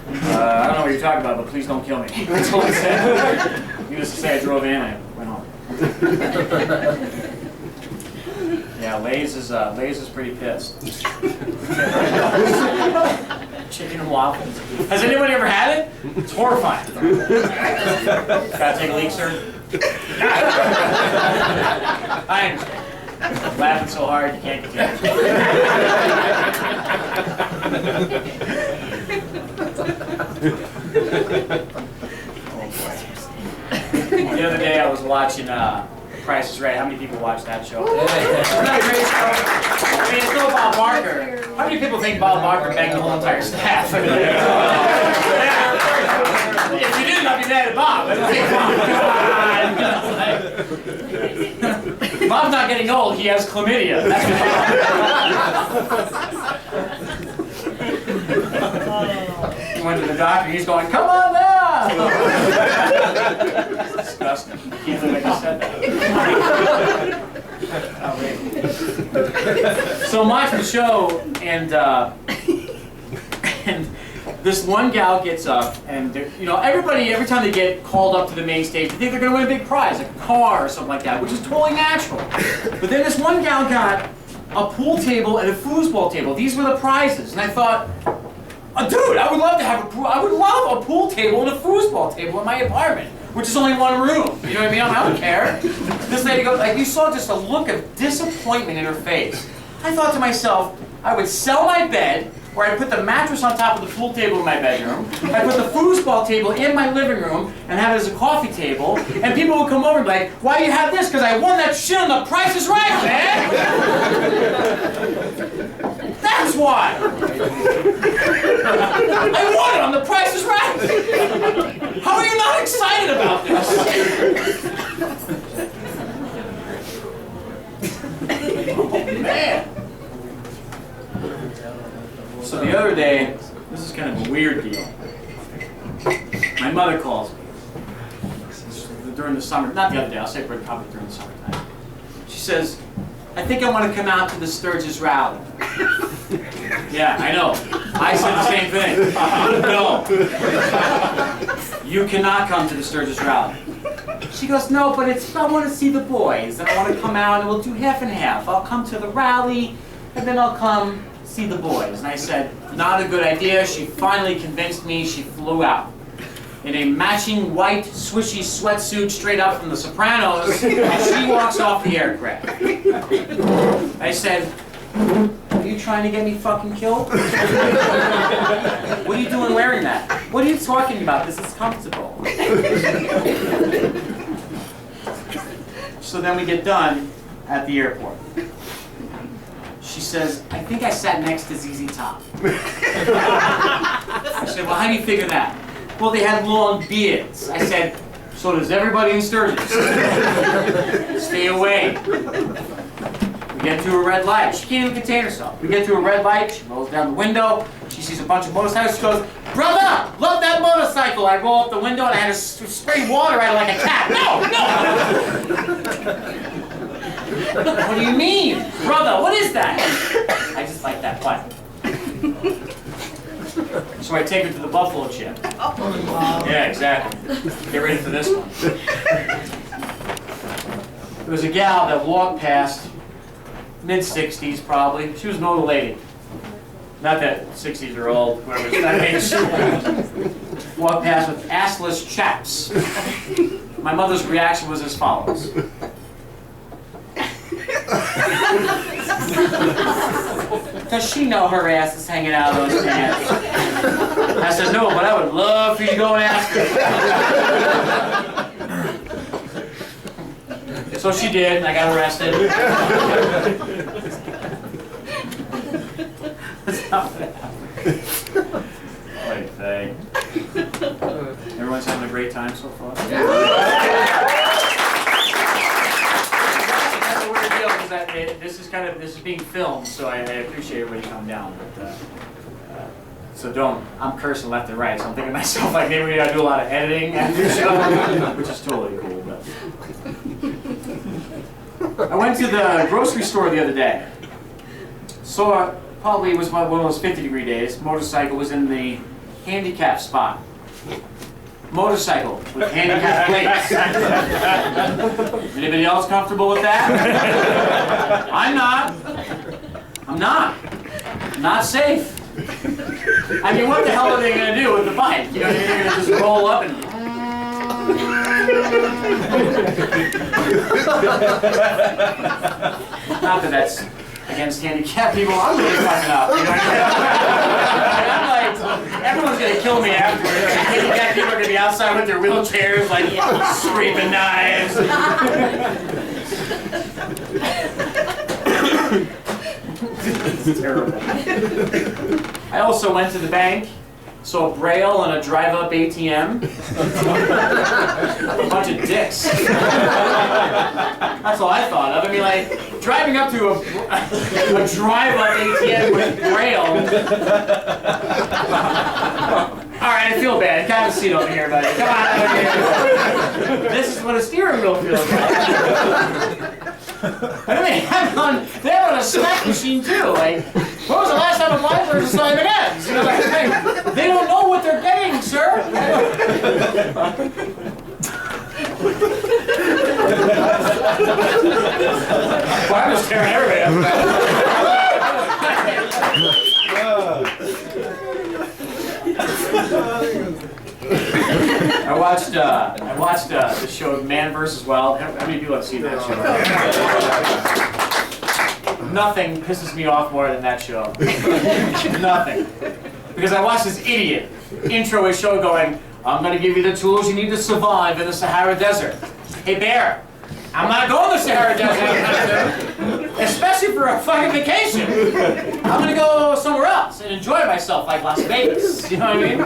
I don't know what you're talking about, but please don't kill me. That's all I said. Needless to say, I drove in and I went home. Yeah, Lay's is pretty pissed. Chicken and waffles. Has anybody ever had it? It's horrifying. Gotta take a leak, sir? I understand. Laughing so hard you can't continue. The other day I was watching Price is Right. How many people watch that show? Isn't that a great show? I mean, it's no Bob Barker. How many people think Bob Barker banged the whole entire staff? I mean, if you didn't, I'd be mad at Bob. Bob's not getting old. He has chlamydia. That's what he went to the doctor. He's going, come on now. It's disgusting. You can't believe I just said that. So I'm watching the show, and this one gal gets up, and everybody, every time they get called up to the main stage, they think they're going to win a big prize, like a car or something like that, which is totally natural. But then this one gal got a pool table and a foosball table. These were the prizes, and I thought, dude, I would love a pool table and a foosball table in my apartment, which is only one room. You know what I mean? I don't care. This lady goes, like, you saw just a look of disappointment in her face. I thought to myself, I would sell my bed, where I put the mattress on top of the pool table in my bedroom, I put the foosball table in my living room, and have it as a coffee table, and people would come over and be like, why do you have this? Because I won that shit on The Price is Right, man! That's why! I won it on The Price is Right! How are you not excited about this? Oh, man! So the other day, this is kind of a weird deal. My mother calls me. During the summer, not the other day, I'll say probably during the summertime. She says, I think I want to come out to the Sturgis rally. Yeah, I know. I said the same thing. No. You cannot come to the Sturgis rally. She goes, no, but I want to see the boys, and I want to come out, and we'll do half and half. I'll come to the rally, and then I'll come see the boys. And I said, not a good idea. She finally convinced me. She flew out in a matching white swishy sweatsuit straight up from The Sopranos, and she walks off the aircraft. I said, are you trying to get me fucking killed? What are you doing wearing that? What are you talking about? This is comfortable. So then we get done at the airport. She says, I think I sat next to ZZ Top. I said, well, how do you figure that? Well, they had long beards. I said, so does everybody in Sturgis. Stay away. We get to a red light. She can't even contain herself. We get to a red light. She rolls down the window. She sees a bunch of motorcycles. She goes, brother, love that motorcycle. I roll up the window and I had to spray water at her like a cat. No! What do you mean? Brother, what is that? I just like that button. So I take her to the buffalo chip. Yeah, exactly. Get ready for this one. There was a gal that walked past, mid-60s probably. She was an older lady. Not that 60s are old, whoever's that age. Walked past with assless chaps. My mother's reaction was as follows. Does she know her ass is hanging out of those pants? I said, no, but I would love for you to go and ask her. So she did, and I got arrested. That's not what happened. Like thing. Everyone's having a great time so far? That's a weird deal, because this is being filmed, so I appreciate everybody coming down. But, so I'm cursing left and right, so I'm thinking to myself, like, maybe we gotta do a lot of editing after the show, which is totally cool. But I went to the grocery store the other day. Saw, probably it was one of those 50-degree days, motorcycle was in the handicap spot. Motorcycle with handicap plates. Anybody else comfortable with that? I'm not. I'm not safe. I mean, what the hell are they going to do with the bike? You know, they're going to just roll up and... Not that that's against handicapped people. I'm really fucking up. You know what I mean? I'm like, everyone's going to kill me afterwards. Handicapped people are going to be outside with their wheelchairs, like, scraping knives. It's terrible. I also went to the bank, saw Braille on a drive-up ATM. A bunch of dicks. That's all I thought of. I mean, like, driving up to a drive-up ATM with Braille. All right, I feel bad. Have a seat over here, buddy. Come on over here. This is what a steering wheel feels like. I mean, they have on a snack machine too. Like, when was the last time a blind person saw M&Ms? You know, like, hey, they don't know what they're getting, sir. Well, I'm just staring everybody up. I watched the show Man vs. Wild. How many people have seen that show? Nothing pisses me off more than that show. Nothing. Because I watched this idiot intro his show going, I'm going to give you the tools you need to survive in the Sahara Desert. Hey, Bear, I'm not going to the Sahara Desert, especially for a fucking vacation. I'm going to go somewhere else and enjoy myself, like Las Vegas. You know what I mean?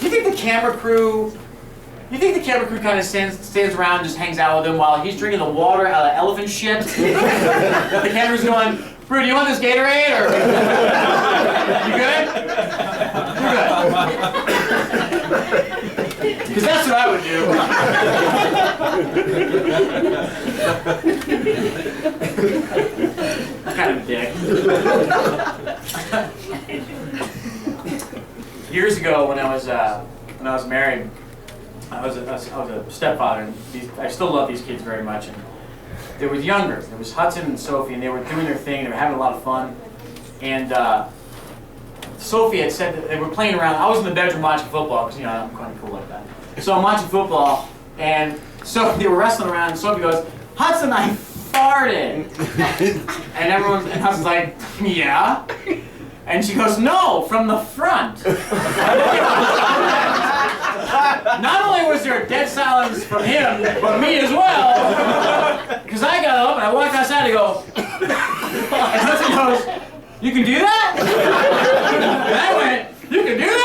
You think the camera crew kind of stands around and just hangs out with him while he's drinking the water out of elephant shit? The camera's going, Brew, do you want this Gatorade, or you good? You're good. Because that's what I would do. I'm kind of a dick. Years ago, when I was married, I was a stepfather, and I still love these kids very much. And they were younger. There was Hudson and Sophie, and they were doing their thing. They were having a lot of fun. And Sophie had said that they were playing around. I was in the bedroom watching football because, you know, I'm kind of cool like that. So I'm watching football, and so they were wrestling around. And Sophie goes, "Hudson, I farted," and Hudson's like, "Yeah." And she goes, "No, from the front." Not only was there a dead silence from him, but me as well. Because I got up and I walked outside and go, and Hudson goes, "You can do that?" And I went, "You can do that?"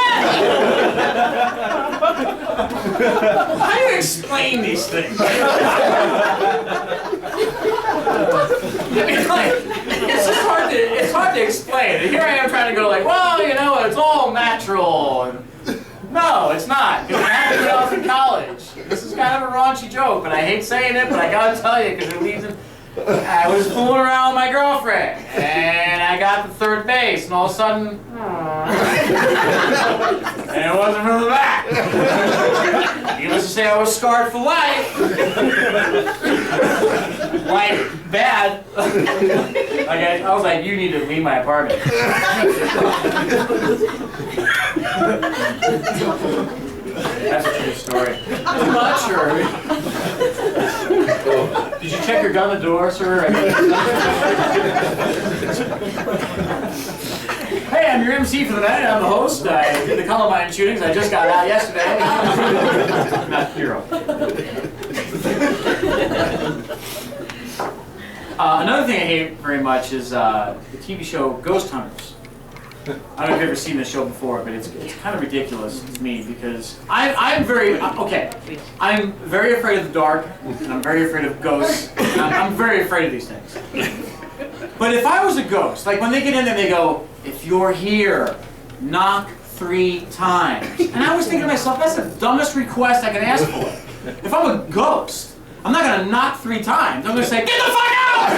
How do you explain these things? I mean, like, it's hard to explain. And here I am trying to go like, well, you know, it's all natural. And no, it's not. Because it happened when I was in college. This is kind of a raunchy joke, but I hate saying it, but I gotta tell you because it leads in. I was fooling around with my girlfriend, and I got to third base, and all of a sudden, and it wasn't from the back. Needless to say, I was scarred for life. Like, bad. Like, I was like, you need to leave my apartment. That's a true story. Too much, or? Did you check your gun at the door, sir? Hey, I'm your MC for the night. I'm the host. I did the Callan High shootings. I just got out yesterday. Not hero. Another thing I hate very much is the TV show Ghost Hunters. I don't know if you've ever seen this show before, but it's kind of ridiculous to me because I'm very afraid of the dark, and I'm very afraid of ghosts, and I'm very afraid of these things. But if I was a ghost, like when they get in there, they go, "If you're here, knock 3 times." And I was thinking to myself, that's the dumbest request I can ask for. If I'm a ghost, I'm not gonna knock 3 times. I'm gonna say, "Get the fuck out!"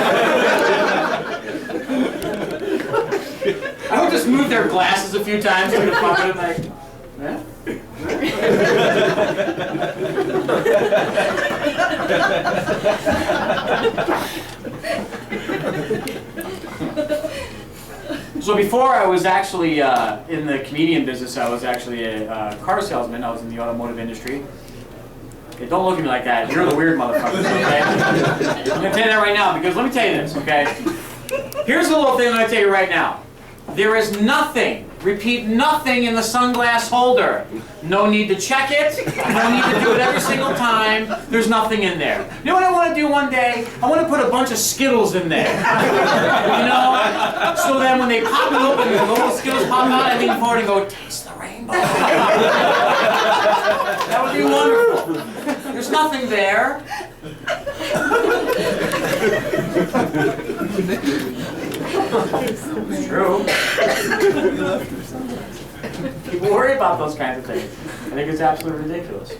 I would just move their glasses a few times in the pocket, like, yeah. So before I was actually in the comedian business, I was actually a car salesman. I was in the automotive industry. Okay, don't look at me like that. You're the weird motherfuckers, okay? I'm gonna tell you that right now because let me tell you this, okay? Here's a little thing I'm gonna tell you right now. There is nothing, repeat, nothing in the sunglass holder. No need to check it. No need to do it every single time. There's nothing in there. You know what I want to do one day? I want to put a bunch of Skittles in there. You know? So then when they pop it open, the little Skittles pop out, I lean forward and go, "Taste the rainbow." That would be wonderful. There's nothing there. It's true. People worry about those kinds of things. I think it's absolutely ridiculous.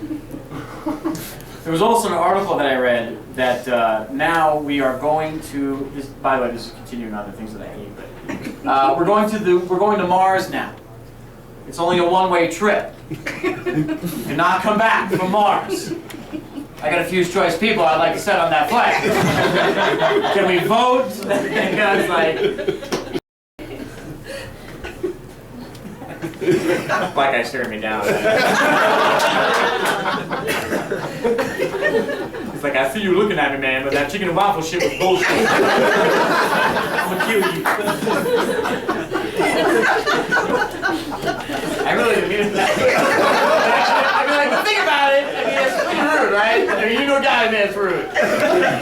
There was also an article that I read that now we are going to. This, by the way, this is continuing on the things that I hate. But we're going to Mars now. It's only a one-way trip. You cannot come back from Mars. I got a few choice people I'd like to set on that flight. Can we vote? And it's like, black guy staring me down. He's like, "I see you looking at me, man, but that chicken and waffle shit was bullshit. I'm gonna kill you." I really didn't mean it that way. I mean, like, think about it. I mean, it's pretty rude, right? I mean, you know, God, man, it's rude.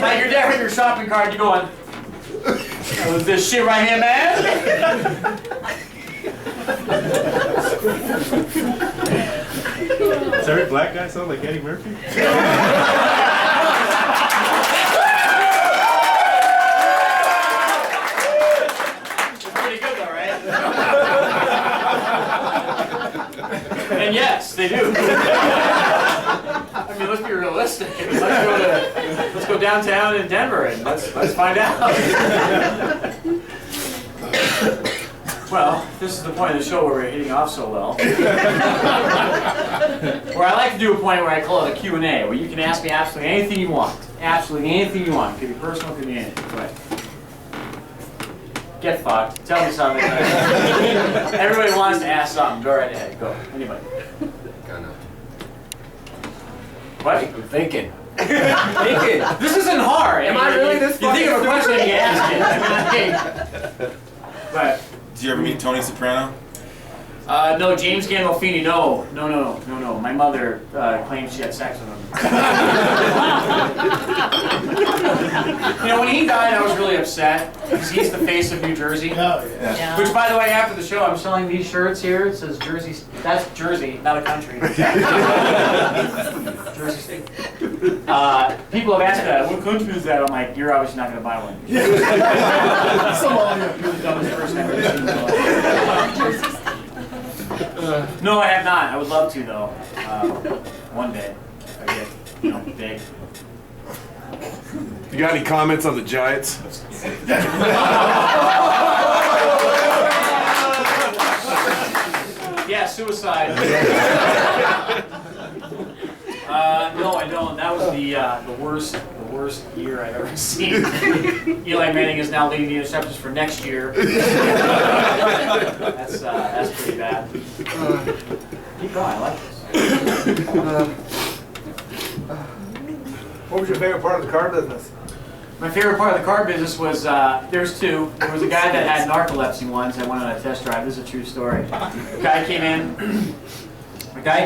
Like, you're there with your shopping cart, you're going, "Was this shit right here, man?" Does every black guy sound like Eddie Murphy? It's pretty good, though, right? And yes, they do. I mean, let's be realistic. Let's go downtown in Denver and let's find out. Well, this is the point of the show where we're hitting off so well. Where I like to do a point where I call it a Q&A, where you can ask me absolutely anything you want. Absolutely anything you want. It could be personal, it could be anything. But get fucked. Tell me something. Everybody wants to ask something. Go right ahead. Go. Anybody. What? I'm thinking. This isn't hard. Am I really this You think of a question and you ask it. I mean, but. Did you ever meet Tony Soprano? No, James Gandolfini, no. My mother claims she had sex with him. You know, when he died, I was really upset because he's the face of New Jersey. Yeah. Which, by the way, after the show, I'm selling these shirts here. It says Jersey. That's Jersey, not a country. Jersey State. People have asked that. What country is that? I'm like, you're obviously not going to buy one. Somalia. You're the dumbest person I've ever seen in my life. No, I have not. I would love to, though. One day, if I get, big. You got any comments on the Giants? Yeah, suicide. No, I don't. That was the worst year I've ever seen. Eli Manning is now leading the interceptions for next year. That's pretty bad. Keep going. I like this. What was your favorite part of the car business? My favorite part of the car business was, there's two. There was a guy that had narcolepsy once. I went on a test drive. This is a true story. The guy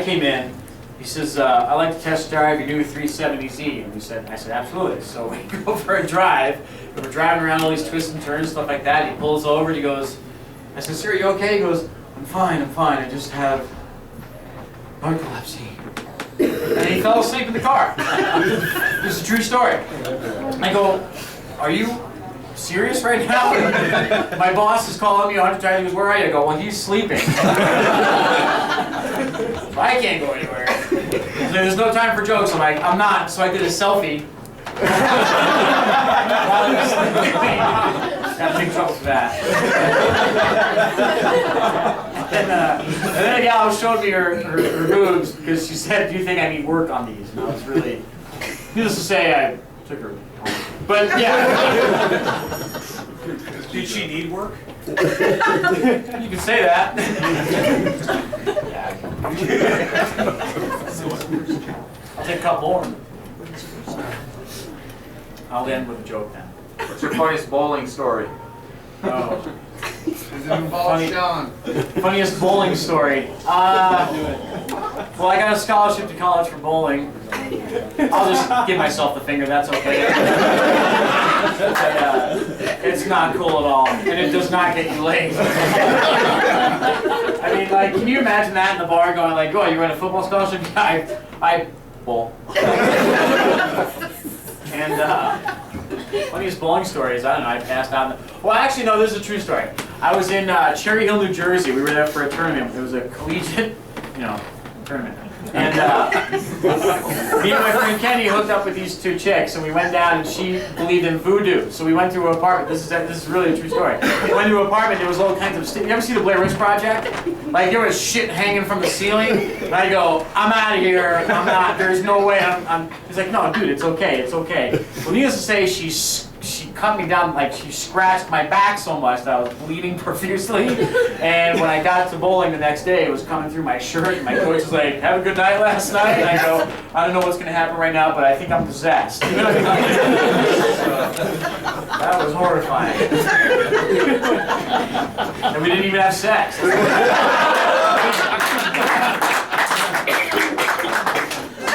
came in. He says, "I'd like to test drive your new 370Z." And I said, "Absolutely." So we go for a drive. And we're driving around all these twists and turns, stuff like that. He pulls over and he goes, I said, "Sir, you okay?" He goes, I'm fine. I just have narcolepsy." And he fell asleep in the car. This is a true story. I go, "Are you serious right now?" My boss is calling me on to try. He goes, "Where are you?" I go, "Well, he's sleeping." I can't go anywhere. So there's no time for jokes. I'm like, "I'm not." So I did a selfie. Got in big trouble for that. And then a gal showed me her boobs because she said, "Do you think I need work on these?" And I was really, needless to say, I took her home. But yeah. Did she need work? You can say that. I'll take a couple more. I'll end with a joke then. What's your funniest bowling story? Oh. Does it involve Sean? Funniest bowling story. Well, I got a scholarship to college for bowling. I'll just give myself the finger, that's okay. It's not cool at all, and it does not get you laid. I mean, like, can you imagine that in the bar going like, "Oh, you run a football scholarship?" Yeah, I bowl. And funniest bowling story is, I don't know, I passed out. Well, actually, no, this is a true story. I was in Cherry Hill, New Jersey. We were there for a tournament. It was a collegiate, tournament. And me and my friend Kenny hooked up with these two chicks, and we went down, and she believed in voodoo. So we went to her apartment. This is really a true story. We went to her apartment. There was all kinds of you ever see the Blair Witch Project? Like, there was shit hanging from the ceiling. And I go, "I'm out of here. I'm not. There's no way. He's like, "No, dude, it's okay. It's okay." Well, needless to say, she cut me down, like she scratched my back so much that I was bleeding profusely. And when I got to bowling the next day, it was coming through my shirt, and my coach was like, "Have a good night last night?" And I go, "I don't know what's going to happen right now, but I think I'm possessed." You know what I mean? So, that was horrifying. And we didn't even have sex.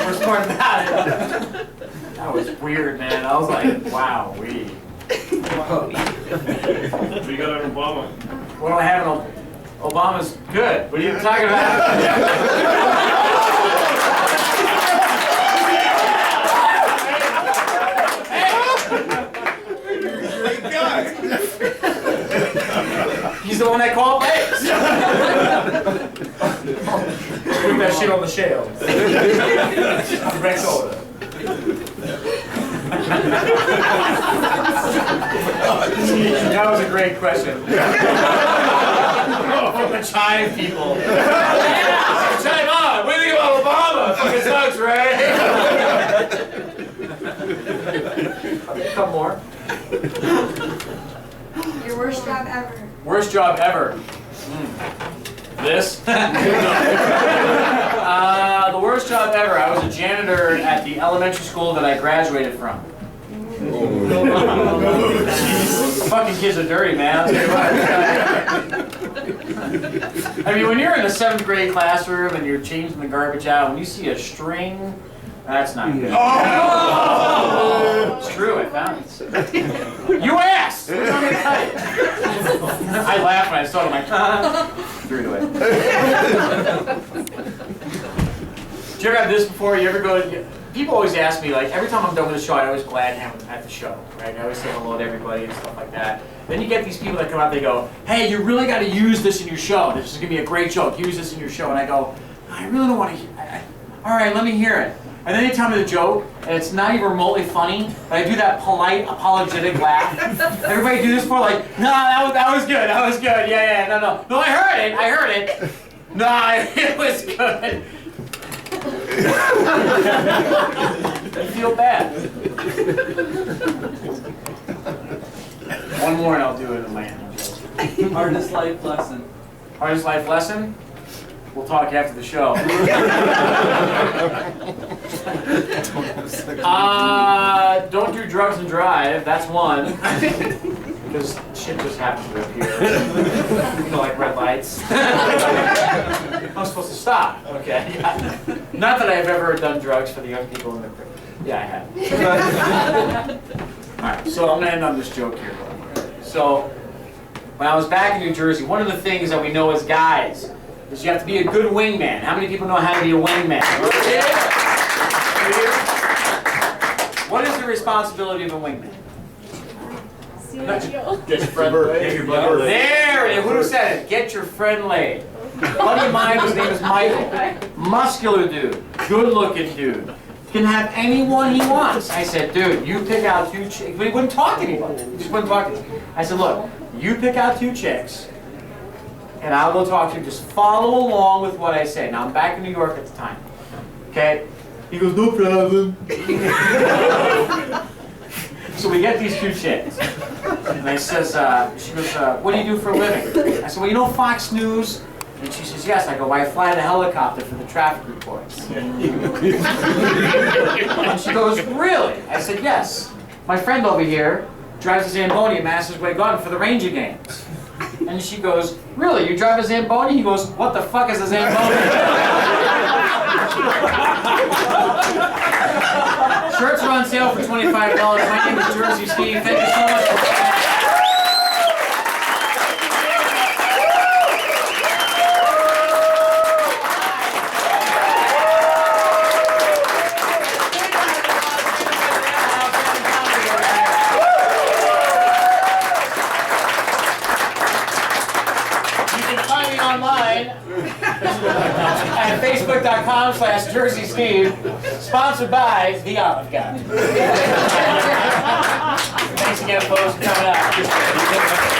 Worst part about it. That was weird, man. I was like, wow, What do you got on Obama? What do I have in Obama's good. What are you talking about? Great guy. He's the one that called legs. Put that shit on the shelf. Red soda. That was a great question. From the Chime people. Chime on! What do you think about Obama? Fucking sucks, right? A couple more. Your worst job ever. Worst job ever. This? The worst job ever. I was a janitor at the elementary school that I graduated from. Fucking kids are dirty, man. I'll tell you what. I mean, when you're in the 7th grade classroom and you're changing the garbage out, when you see a string, that's not good. Oh! It's true, I found it. You asked! What do you want me to tell you? I laughed when I saw it. I'm like, threw it away. Did you ever have this before? You ever go? People always ask me, like, every time I'm done with a show, I always glad to have them at the show, right? I always say hello to everybody and stuff like that. Then you get these people that come out, they go, "Hey, you really got to use this in your show. This is going to be a great joke. Use this in your show." And I go, "I really don't want to hear it. All right, let me hear it." And then they tell me the joke, and it's not even remotely funny, but I do that polite, apologetic laugh. Everybody do this for like, no, that was good, yeah, no. No, I heard it. No, it was good. I feel bad. One more and I'll do it in land. Hardest life lesson. Hardest life lesson? We'll talk after the show. Don't do drugs and drive. That's one. Because shit just happens to appear. You know, like red lights. I'm supposed to stop. Okay. Yeah. Not that I've ever done drugs for the young people in the crib. Yeah, I have. Alright, so I'm going to end on this joke here. So, when I was back in New Jersey, one of the things that we know as guys is you have to be a good wingman. How many people know how to be a wingman? What is the responsibility of a wingman? Get your friend laid. There it is. Who said it? Get your friend laid. A buddy of mine, his name is Michael. Muscular dude. Good looking dude. Can have anyone he wants. I said, dude, you pick out 2 chicks. But he wouldn't talk to anybody. He just wouldn't talk to me. I said, look, you pick out 2 chicks, and I'll go talk to you. Just follow along with what I say. Now, I'm back in New York at the time. Okay? He goes, no problem. So we get these 2 chicks. And I says, she goes, what do you do for a living? I said, well, you know Fox News? And she says, yes. I go, well, I fly the helicopter for the traffic reports. And she goes, really? I said, yes. My friend over here drives a Zamboni at Masters Way Garden for the Ranger games. And she goes, really? You drive a Zamboni? He goes, what the fuck is a Zamboni? Shirts are on sale for $25. My name is Jersey Steve. Thank you so much for online at facebook.com/JerseySteve, sponsored by the Olive Garden. Thanks again, folks, for coming out.